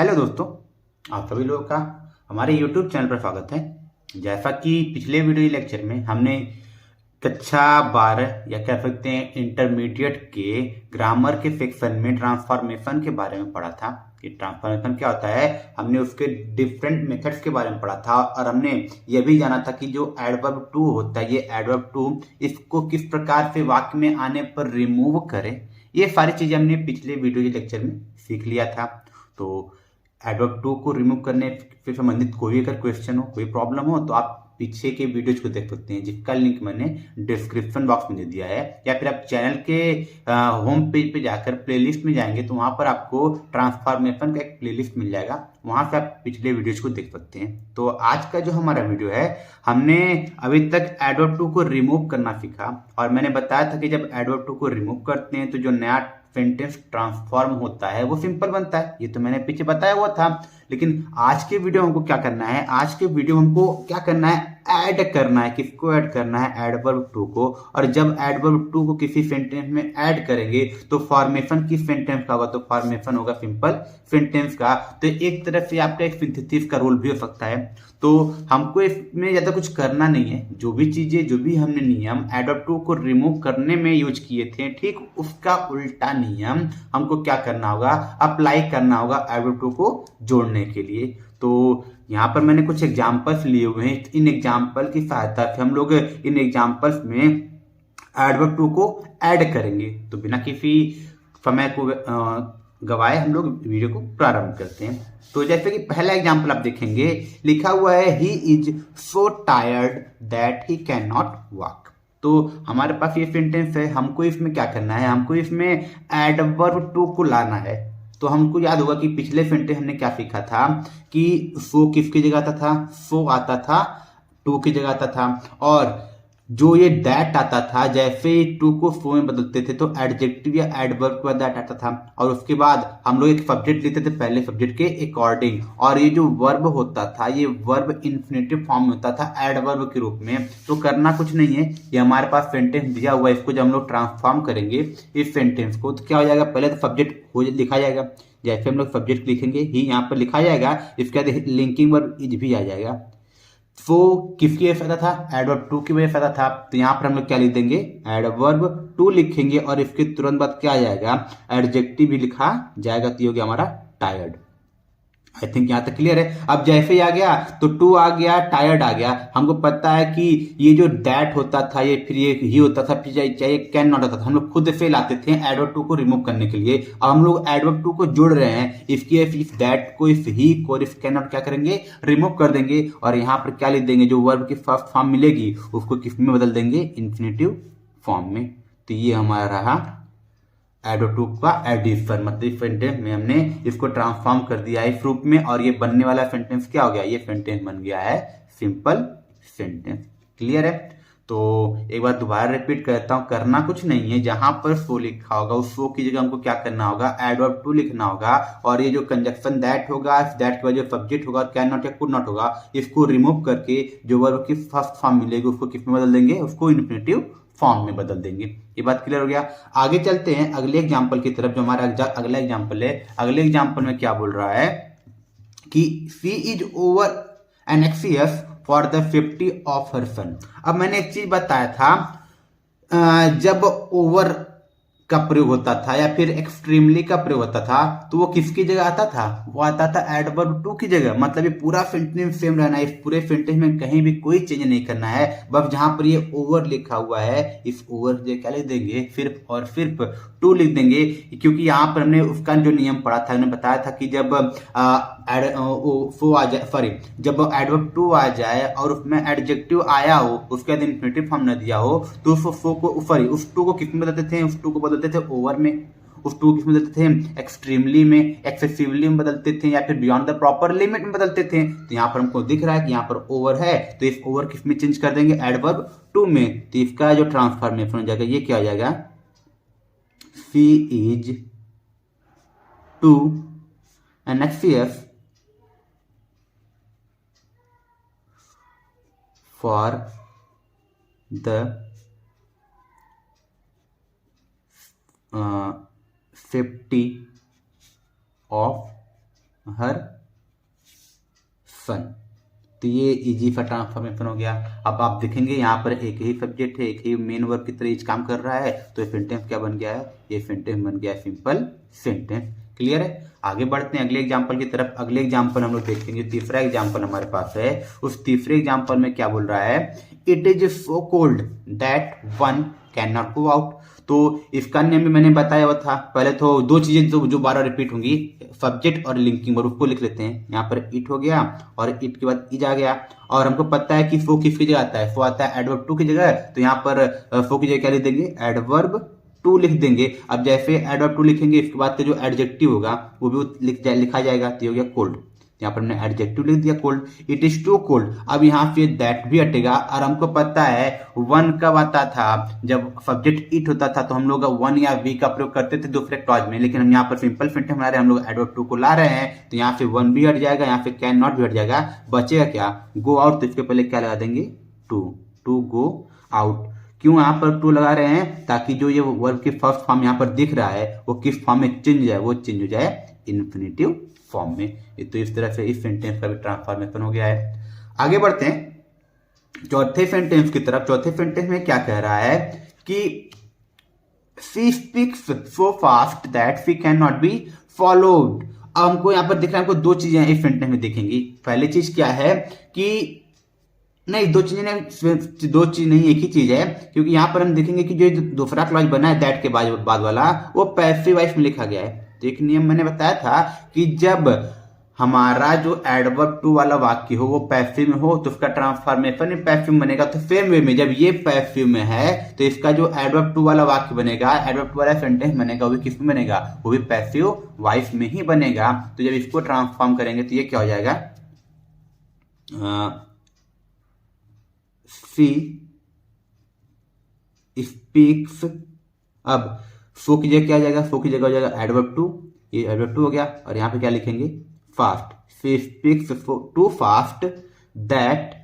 Hello दोस्तों, आप सभी लोगों का हमारे यूट्यूब चैनल पर स्वागत है। जैसा कि पिछले वीडियो लेक्चर में हमने कक्षा 12 या कह सकते हैं इंटरमीडिएट के ग्रामर के सेक्शन में ट्रांसफॉर्मेशन के बारे में पढ़ा था कि ट्रांसफॉर्मेशन क्या होता है। हमने उसके डिफरेंट मेथड्स के बारे में पढ़ा था और हमने यह भी जाना था कि जो एडवर्ब टू होता है, ये एडवर्ब टू इसको किस प्रकार से वाक्य में आने पर रिमूव करें। ये सारी चीजें हमने पिछले वीडियो लेक्चर में सीख लिया था। तो एडवर्ब टू को रिमूव करने से संबंधित कोई भी अगर क्वेश्चन हो, कोई प्रॉब्लम हो, तो आप पीछे के वीडियोज को देख सकते हैं, जिसका लिंक मैंने डिस्क्रिप्शन बॉक्स में दे दिया है। या फिर आप चैनल के होम पेज पे जाकर प्लेलिस्ट में जाएंगे तो वहां पर आपको ट्रांसफॉर्मेशन का एक प्लेलिस्ट मिल जाएगा, वहां से आप पिछले वीडियोज को देख सकते हैं। तो आज का जो हमारा वीडियो है, हमने अभी तक एडवर्ब टू को रिमूव करना सीखा और मैंने बताया था कि जब एडवर्ब टू को रिमूव करते हैं तो जो नया सेंटेंस ट्रांसफॉर्म होता है वो सिंपल बनता है। ये तो मैंने पीछे बताया हुआ था। लेकिन आज के वीडियो हमको क्या करना है, आज के वीडियो हमको क्या करना है, ऐड करना है। किसको ऐड करना है? एडवर्ब टू को। और जब एडवर्ब टू को किसी सेंटेंस में ऐड करेंगे तो फॉर्मेशन किस सेंटेंस का होगा? तो फॉर्मेशन होगा सिंपल सेंटेंस का। तो एक तरफ से आपका एक सिंथेसिस का रोल भी हो सकता है। तो हमको इसमें ज्यादा कुछ करना नहीं है। जो भी चीजें, जो भी हमने नियम एडवर्ब टू को रिमूव करने में यूज किए थे, ठीक उसका उल्टा नियम हमको क्या करना होगा, अप्लाई करना होगा एडवर्ब टू को जोड़ने के लिए। तो यहाँ पर मैंने कुछ एग्जाम्पल्स लिए हुए हैं। इन एग्जाम्पल की सहायता से हम लोग इन एग्जाम्पल्स में एडवर्ब टू को ऐड करेंगे। तो बिना किसी समय को गवाए हम लोग वीडियो को प्रारंभ करते हैं। तो जैसे कि पहला एग्जाम्पल आप देखेंगे, लिखा हुआ है he is so tired that he can not walk. तो हमारे पास ये सेंटेंस है, हमको इसमें क्या करना है, हमको इसमें एडवर्ब टू को लाना है। तो हमको याद होगा कि पिछले सेंटेंस हमने क्या सीखा था कि सो किसकी जगह आता था, सो आता था टू की जगह आता था। और जो ये दैट आता था, जैसे टू को सो में बदलते थे तो एडजेक्टिव या एडवर्ब के बाद दैट आता था। और उसके बाद हम लोग एक सब्जेक्ट लेते थे पहले सब्जेक्ट के अकॉर्डिंग। और ये जो वर्ब होता था, ये वर्ब इन्फिनेटिव फॉर्म में होता था एडवर्ब के रूप में। तो करना कुछ नहीं है, ये हमारे पास सेंटेंस दिया हुआ है। इसको जब हम लोग ट्रांसफॉर्म करेंगे इस सेंटेंस को, तो क्या हो जाएगा, पहले तो सब्जेक्ट लिखा जाएगा। जैसे हम लोग सब्जेक्ट लिखेंगे ही यहाँ पर लिखा जाएगा, इसके बाद लिंकिंग वर्ब इज भी आ जाएगा। वो किसकी वजह से आता था? एडवर्ब टू की वजह से आता था। तो यहां पर हम लोग क्या लिख देंगे, एडवर्ब टू लिखेंगे और इसके तुरंत बाद क्या आ जाएगा, एडजेक्टिव भी लिखा जाएगा। तो ये हो गया हमारा टायर्ड। आई थिंक यहां तक क्लियर है। अब जैसे ही आ गया तो टू आ गया, टायर्ड आ गया। हमको पता है कि ये जो दैट होता था, ये फिर ये ही होता था, फिर चाहिए कैन नॉट होता था। हम लोग खुद से लाते थे एडवर्ब टू को रिमूव करने के लिए। अब हम लोग एडवर्ब टू को जोड़ रहे हैं, इसकी इफ दैट को, इफ ही को और इफ कैन नॉट क्या करेंगे, रिमूव कर देंगे। और यहाँ पर क्या लिख देंगे, जो वर्ब की फर्स्ट फॉर्म मिलेगी उसको किस में बदल देंगे, इन्फिनेटिव फॉर्म में। तो ये हमारा रहा एडवर्ब टू का एडिशन। मतलब सेंटेंस में हमने इसको ट्रांसफॉर्म कर दिया है इस रूप में, और ये बनने वाला सेंटेंस क्या हो गया, ये सेंटेंस बन गया है सिंपल सेंटेंस। क्लियर है? तो एक बार दोबारा रिपीट करता हूं, करना कुछ नहीं है। जहां पर सो लिखा होगा उस सो की जगह हमको क्या करना होगा, एडवर्ब टू लिखना होगा। और ये जो कंजक्शन दैट होगा, दैट के बाद जो सब्जेक्ट होगा, कैन नॉट या कुड नॉट होगा, इसको रिमूव करके जो वर्ब की फर्स्ट फॉर्म मिलेगी उसको किस में बदल देंगे, उसको इन्फिनेटिव फॉर्म में बदल देंगे। ये बात क्लियर हो गया। आगे चलते हैं अगले एग्जांपल की तरफ, जो हमारा अगला एग्जांपल है। अगले एग्जांपल में क्या बोल रहा है कि she is over anxious for the safety of her son. अब मैंने एक चीज बताया था, जब ओवर का प्रयोग होता था या फिर एक्सट्रीमली का प्रयोग होता था तो वो किसकी जगह आता था, वो आता था एडवर्ब टू की जगह। मतलब ये पूरा सेंटेंस सेम रहना है, इस पूरे सेंटेंस में कहीं भी कोई चेंज नहीं करना है। बस जहां पर ये ओवर लिखा हुआ है, इस ओवर जो क्या लिख देंगे, सिर्फ और सिर्फ टू लिख देंगे। क्योंकि यहाँ पर हमने उसका जो नियम पढ़ा था, हमने बताया था कि जब जब एडवर्ब टू आ जाए और उसमें एडजेक्टिव आया हो, उसके बाद इन्फिनेटिव फॉर्म न दिया हो, तो उस टू को किस में बदलते थे, उस टू को बदलते थे ओवर में। उस टू किस में बदलते थे, एक्सट्रीमली में, एक्सेसिवली में बदलते थे, या फिर बियॉन्ड द प्रॉपर लिमिट में बदलते थे। तो यहाँ पर हमको दिख रहा है कि यहाँ पर ओवर है, तो इस ओवर किस में चेंज कर देंगे, एडवर्ब टू में। तो इसका जो ट्रांसफॉर्मेशन हो जाएगा, ये क्या हो जाएगा, she is too anxious for the safety of her son. तो ये इजी सा ट्रांसफॉर्मेशन हो गया। अब आप देखेंगे यहाँ पर एक ही सब्जेक्ट है, एक ही मेन वर्ब की तरह इस काम कर रहा है, तो ये सेंटेंस क्या बन गया है, ये सेंटेंस बन गया है सिंपल सेंटेंस। क्लियर है। आगे बढ़ते हैं अगले एग्जांपल की तरफ। अगले एग्जांपल हम लोग देखेंगे, तीसरा एग्जांपल हमारे पास है। उस तीसरे एग्जांपल में क्या बोल रहा है, it is so cold that one can not go out. तो इसका नियम भी मैंने बताया हुआ था पहले। तो दो चीजें जो बार बार रिपीट होंगी, सब्जेक्ट और लिंकिंग वर्ब, उसको लिख लेते हैं। यहाँ पर इट हो गया और इट के बाद इज आ गया। और हमको पता है कि सो किसकी जगह आता है, सो आता है एडवर्ब टू की जगह। तो यहाँ पर सो की जगह क्या लिख देंगे, एडवर्ब टू लिख देंगे। अब जैसे एडवर्ब टू लिखेंगे, इसके बाद जो एडजेक्टिव होगा वो भी लिखा जाएगा। तो हो गया कोल्ड, यहाँ पर हमने एडजेक्टिव लिख दिया cold, it is too cold. अब यहाँ पे दैट भी हटेगा। और हमको पता है वन कब आता था, जब सब्जेक्ट इट होता था तो हम लोग वन या वी का प्रयोग करते थे दूसरे क्लॉज में। लेकिन हम यहाँ पर सिंपल सेंटेंस बना रहे हैं, हम लोग एडवर्ब टू को ला रहे हैं, तो यहाँ से वन भी हट जाएगा, यहाँ से कैन नॉट भी हट जाएगा। बचेगा क्या, गो आउट। तो इसके पहले क्या लगा देंगे, टू, टू गो आउट। क्यों यहाँ पर टू लगा रहे हैं, ताकि जो ये वर्ब की फर्स्ट फॉर्म यहाँ पर दिख रहा है वो किस फॉर्म में चेंज हो जाए, वो चेंज हो जाए इन्फिनिटिव फॉर्म में। तो इस तरह से इस सेंटेंस का भी ट्रांसफॉर्मेशन हो गया है। आगे बढ़ते हैं चौथे सेंटेंस की तरफ। चौथे सेंटेंस में क्या कह रहा है कि she speaks so fast that she can not be followed. अब हमको यहाँ पर दिख रहा है, हमको दो चीजें इस सेंटेंस में दिखेंगी। पहली चीज क्या है कि नहीं, दो चीजें नहीं, दो चीज नहीं, एक ही चीज है। क्योंकि यहाँ पर हम देखेंगे कि जो दूसरा क्लॉज बना है दैट के बाद वाला, वो पैसिव वॉइस में लिखा गया है। तो एक नियम मैंने बताया था कि जब हमारा जो एडवर्ब टू वाला वाक्य हो वो पैसिव में हो तो उसका ट्रांसफॉर्मेशन पैसिव बनेगा। तो सेम वे में जब ये पैसिव में है तो इसका जो एडवर्ब टू वाला वाक्य बनेगा, एडवर्ब टू वाला सेंटेंस बनेगा, वो भी किस में बनेगा, वो भी पैसिव वॉइस में ही बनेगा। तो जब इसको ट्रांसफॉर्म करेंगे तो ये क्या हो जाएगा, शी स्पीक्स। अब सो की जगह क्या आ जाएगा, सो की जगह हो जाएगा एडवर्ब टू, ये एडवर्ब टू हो गया। और यहाँ पे क्या लिखेंगे, fast. She speaks too fast that.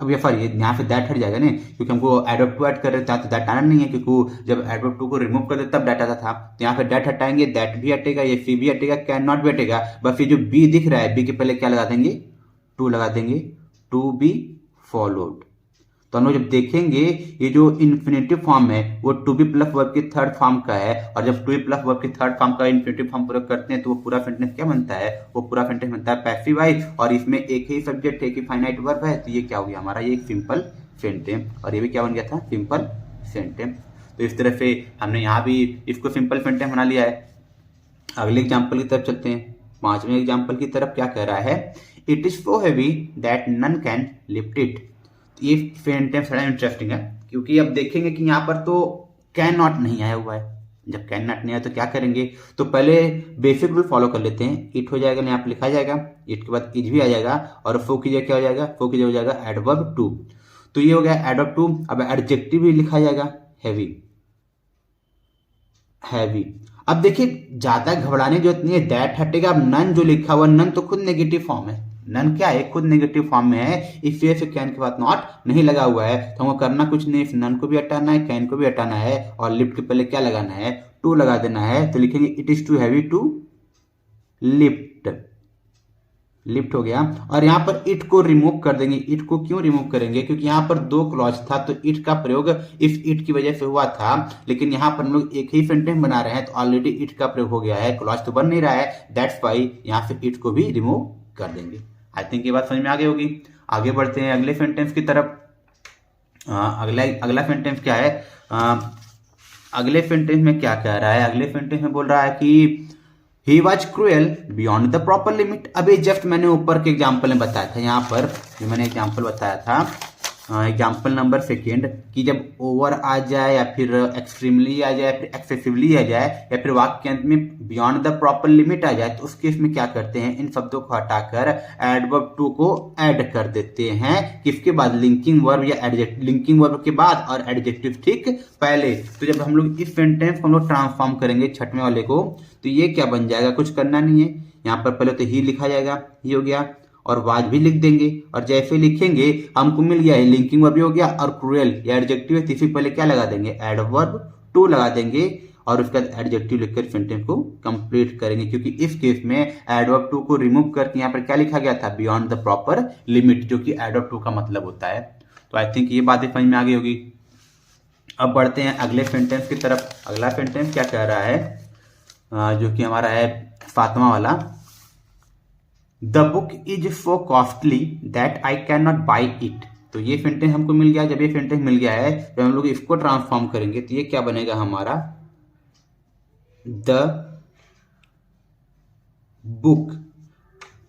अब ये सॉरी, यहाँ से दैट हट जाएगा नहीं, क्योंकि हमको एडवर्ब टू ऐड कर रहे थे तो दैट आना नहीं है, क्योंकि जब एडवर्ब टू को रिमूव कर देते तब दैट आता था। तो यहाँ पे दैट हटाएंगे, दैट भी हटेगा, ये सी भी हटेगा, कैन नॉट भी हटेगा। बस ये जो बी दिख रहा है, बी के पहले क्या लगा देंगे, टू लगा देंगे, टू बी फॉलोड। तो हम लोग जब देखेंगे ये जो इन्फिनेटिव फॉर्म है वो टू बी प्लस वर्ब की थर्ड फॉर्म का है। और जब टू बी प्लस वर्ब की थर्ड फॉर्म का इन्फिनेटिव फॉर्म प्रयोग करते हैं तो वो पूरा सेंटेंस क्या बनता है, वो पूरा सेंटेंस बनता है पैसिव वॉइस। और इसमें एक ही सब्जेक्ट, एक ही फाइनाइट वर्ब है। तो ये क्या हो गया हमारा, ये एक सिंपल सेंटेंस। और ये भी क्या बन गया था, सिंपल सेंटेंस। तो इस तरह से हमने यहाँ भी इसको सिंपल सेंटेंस बना लिया है। अगले एग्जाम्पल की तरफ चलते हैं। पांचवें एग्जाम्पल की तरफ क्या कह रहा है, it is so heavy that none can lift it. ये सेंटेंस बड़ा इंटरेस्टिंग है, क्योंकि अब देखेंगे कि यहाँ पर तो कैन नॉट नहीं आया हुआ है। जब कैन नॉट नहीं आया तो क्या करेंगे, तो पहले बेसिक रूल फॉलो कर लेते हैं। इट हो जाएगा, यहाँ पे लिखा जाएगा, इट के बाद इज भी आ जाएगा। और फो की जगह क्या हो जाएगा, फो की जगह हो जाएगा एडवर्ब टू। तो ये हो गया एडवर्ब टू। अब एडजेक्टिव भी लिखा जाएगा, हैवी, हैवी। अब देखिए ज्यादा घबराने की जरूरत नहीं है, दैट हटेगा। अब नन जो लिखा हुआ, नन तो खुद नेगेटिव फॉर्म है, नन क्या है, खुद नेगेटिव फॉर्म में है, इसलिए से कैन के बाद नॉट नहीं लगा हुआ है। तो हमको करना कुछ नहीं, इस नन को भी हटाना है, कैन को भी हटाना है, और लिफ्ट के पहले क्या लगाना है, टू लगा देना है। तो लिखेंगे it is too heavy to lift, lift हो गया। और यहाँ पर इट को रिमूव कर देंगे। इट को क्यों रिमूव करेंगे, क्योंकि यहाँ पर दो क्लॉज था तो इट का प्रयोग इफ इट की वजह से हुआ था। लेकिन यहाँ पर हम लोग एक ही सेंटेंस बना रहे हैं तो ऑलरेडी इट का प्रयोग हो गया है, क्लॉज तो बन नहीं रहा है, दैट्स व्हाई यहाँ से इट को भी रिमूव कर देंगे। आई थिंक ये बात समझ में आ गई होगी। आगे बढ़ते हैं अगले सेंटेंस की तरफ। अगला सेंटेंस क्या है, अगले सेंटेंस में क्या कह रहा है, अगले सेंटेंस में बोल रहा है कि he was cruel beyond the proper limit. अभी जस्ट मैंने ऊपर के एग्जाम्पल में बताया था, यहाँ पर जो मैंने एग्जाम्पल बताया था, एग्जाम्पल नंबर सेकेंड, कि जब ओवर आ जाए या फिर एक्सट्रीमली आ जाए, फिर एक्सेसिवली आ जाए, या फिर वाक्य के अंत में बियॉन्ड द प्रॉपर लिमिट आ जाए, तो उस केस में क्या करते हैं, इन शब्दों को हटाकर एडवर्ब टू को ऐड कर देते हैं। किसके बाद, लिंकिंग वर्ब या एडजेक्टिव, लिंकिंग वर्ब के बाद और एडजेक्टिव ठीक पहले। तो जब हम लोग इस सेंटेंस को हम लोग ट्रांसफॉर्म करेंगे छठवें वाले को, तो ये क्या बन जाएगा, कुछ करना नहीं है। यहाँ पर पहले तो ही लिखा जाएगा, ही हो गया, और वाज भी लिख देंगे। और जैसे लिखेंगे हमको मिल गया है, लिंकिंग वर्ब भी हो गया, और क्रूएल या एडजेक्टिव है, तीसरी पहले क्या लगा देंगे, एडवर्ब टू लगा देंगे। और उसके बाद एडजेक्टिव लिखकर सेंटेंस को कंप्लीट करेंगे, क्योंकि इस केस में एडवर्ब टू को रिमूव करके यहाँ पर क्या लिखा गया था, बियॉन्ड द प्रॉपर लिमिट, जो कि एडवर्ब टू का मतलब होता है। तो आई थिंक ये बातें समझ में आ गई होगी। अब बढ़ते हैं अगले सेंटेंस की तरफ। अगला सेंटेंस क्या कह रहा है, जो कि हमारा है 7वां वाला, the book is so costly that I can not by it. तो ये सेंटेंस हमको मिल गया। जब ये सेंटेंस मिल गया है तो हम लोग इसको ट्रांसफॉर्म करेंगे, तो ये क्या बनेगा हमारा, द बुक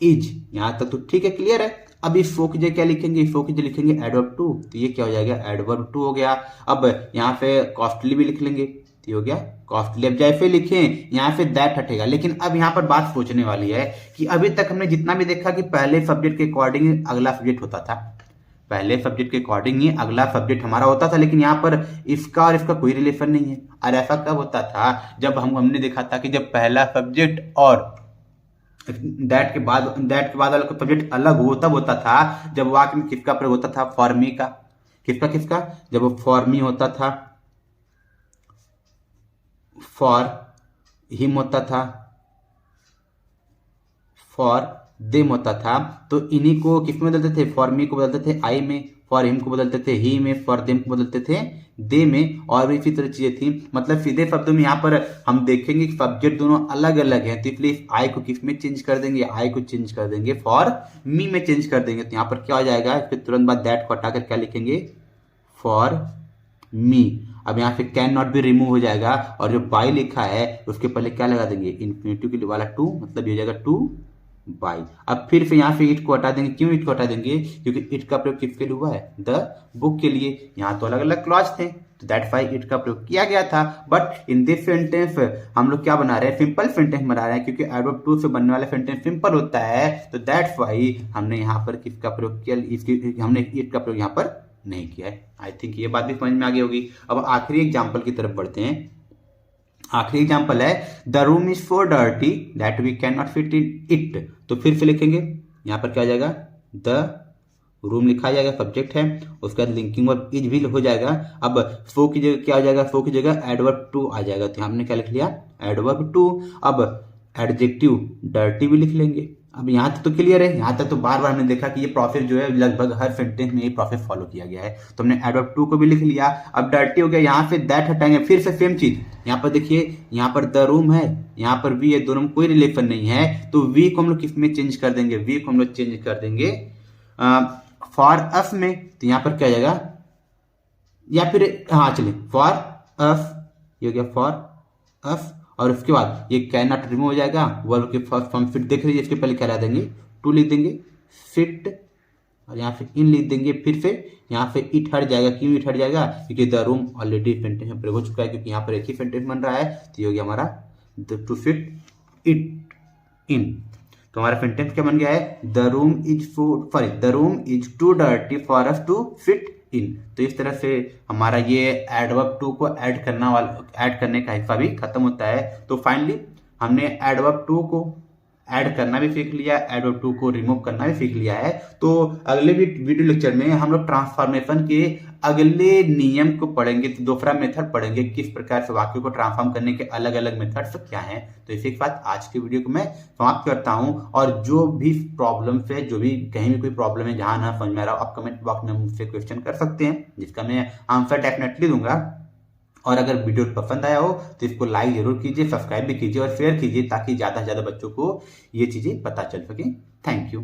इज। यहां तक तो ठीक है, क्लियर है। अब इस फो की जगह क्या लिखेंगे, इस फो की जगह लिखेंगे एडवर्ब टू, तो ये क्या हो जाएगा, एडवर्ब टू हो गया। अब यहाँ पे कॉस्टली भी लिख लेंगे, तो हो गया कॉस्टली। अब जैसे लिखें यहाँ पे दैट हटेगा, लेकिन अब यहाँ पर बात सोचने वाली है कि अभी तक हमने जितना भी देखा कि पहले सब्जेक्ट के अकॉर्डिंग अगला सब्जेक्ट होता था, पहले सब्जेक्ट के अकॉर्डिंग ही अगला सब्जेक्ट हमारा होता था, लेकिन यहाँ पर इसका और इसका कोई रिलेशन नहीं है। और ऐसा कब होता था, जब हमने देखा था कि जब पहला सब्जेक्ट और दैट के बाद वाला सब्जेक्ट अलग हो, तब होता था जब वाक्य में किसका प्रयोग होता था, फॉर मी का। किसका, जब वो फॉर मी होता था, फॉर हिम होता था, फॉर देम होता था। तो इन्हीं को किस में बदलते थे, फॉर मी को बदलते थे आई में, फॉर हिम को बदलते थे ही में, फॉर देम को बदलते थे दे में, और भी इसी तरह चीजें थी। मतलब सीधे शब्दों में यहाँ पर हम देखेंगे कि सब्जेक्ट दोनों अलग अलग हैं, तो इसलिए आई को किस में चेंज कर देंगे, आई को चेंज कर देंगे फॉर मी में चेंज कर देंगे। तो यहाँ पर क्या हो जाएगा, फिर तुरंत बाद दैट को हटाकर क्या लिखेंगे, फॉर मी। अब यहाँ पे कैन नॉट भी रिमूव हो जाएगा, और जो बाई लिखा है उसके पहले क्या लगा देंगे, इन्फिनिटिव के वाला टू, मतलब ये हो जाएगा टू बाई। अब फिर से यहाँ पे इट को हटा देंगे। क्यों इट को हटा देंगे, क्योंकि इट का प्रयोग किसके लिए हुआ है, द बुक के लिए। यहाँ तो अलग अलग क्लॉज थे, तो दैट्स व्हाई इट का प्रयोग किया गया था। बट इन दिस सेंटेंस हम लोग क्या बना रहे हैं, सिंपल सेंटेंस बना रहे हैं, क्योंकि एडवर्ब टू से बनने वाला सेंटेंस सिंपल होता है। तो दैट्स व्हाई हमने यहाँ पर किसका प्रयोग किया, हमने इट का प्रयोग यहाँ पर नहीं किया है। आई थिंक ये बात भी समझ में आ गई होगी। अब आखिरी एग्जाम्पल की तरफ बढ़ते हैं। आखिरी एग्जाम्पल है, the room is so dirty that we can not fit in it. तो फिर से लिखेंगे, यहाँ पर क्या आ जाएगा, द रूम लिखा जाएगा, सब्जेक्ट है, उसके बाद लिंकिंग वर्ब इज भी हो जाएगा। अब सो की जगह क्या आ जाएगा, सो की जगह एडवर्ब टू आ जाएगा, तो हमने क्या लिख लिया, एडवर्ब टू। अब एडजेक्टिव डर्टी भी लिख लेंगे। अब यहाँ तक तो क्लियर है। यहाँ तक तो बार बार हमने देखा कि ये प्रोसेस जो है लगभग हर सेंटेंस में ये प्रोसेस फॉलो किया गया है। तो हमने एडवर्ब टू को भी लिख लिया। अब डर्टी हो गया, यहाँ से दैट हटाएंगे, फिर से सेम चीज। यहाँ पर देखिए, यहाँ पर द रूम है, यहाँ पर वी है, दोनों में कोई रिलेशन नहीं है, तो वी को हम लोग किस में चेंज कर देंगे, वी को हम लोग चेंज कर देंगे फॉर अस में। तो यहाँ पर क्या आ जाएगा, या फिर हाँ चलिए फॉर अस, ये हो गया फॉर अस। और उसके बाद ये कैन नॉट रिमूव हो जाएगा, वर्ब के फर्स्ट फॉर्म फिट देख लीजिए, इसके पहले क्या ला देंगे, टू लिख देंगे, फिट, और यहाँ पे इन लिख देंगे। फिर से यहाँ पे इट हट जाएगा। क्यों इट हट जाएगा, क्योंकि द रूम ऑलरेडी सेंटेंस में प्रयोग हो चुका है, क्योंकि यहाँ पर एक ही सेंटेंस बन रहा है। तो ये हो गया हमारा टू फिट इट इन। तो हमारा सेंटेंस क्या बन गया है, the room is too dirty for us to fit in. तो इस तरह से हमारा ये एडवर्ब टू को ऐड करने का हिस्सा भी खत्म होता है। तो फाइनली हमने एडवर्ब टू को ऐड करना भी सीख लिया, एडवर्ब टू को रिमूव करना भी सीख लिया है। तो अगले वीडियो लेक्चर में हम लोग ट्रांसफॉर्मेशन के अगले नियम को पढ़ेंगे, तो दूसरा मेथड पढ़ेंगे, किस प्रकार से वाक्य को ट्रांसफॉर्म करने के अलग अलग मेथड्स क्या हैं। तो इसी के साथ आज की वीडियो को मैं समाप्त करता हूं। और जो भी प्रॉब्लम है, जो भी कहीं भी कोई प्रॉब्लम है, जहां ना समझ में आ रहा हो, आप कमेंट बॉक्स में मुझसे क्वेश्चन कर सकते हैं, जिसका मैं आंसर डेफिनेटली दूंगा। और अगर वीडियो पसंद आया हो तो इसको लाइक जरूर कीजिए, सब्सक्राइब भी कीजिए और शेयर कीजिए, ताकि ज्यादा से ज्यादा बच्चों को ये चीजें पता चल सके। Thank you.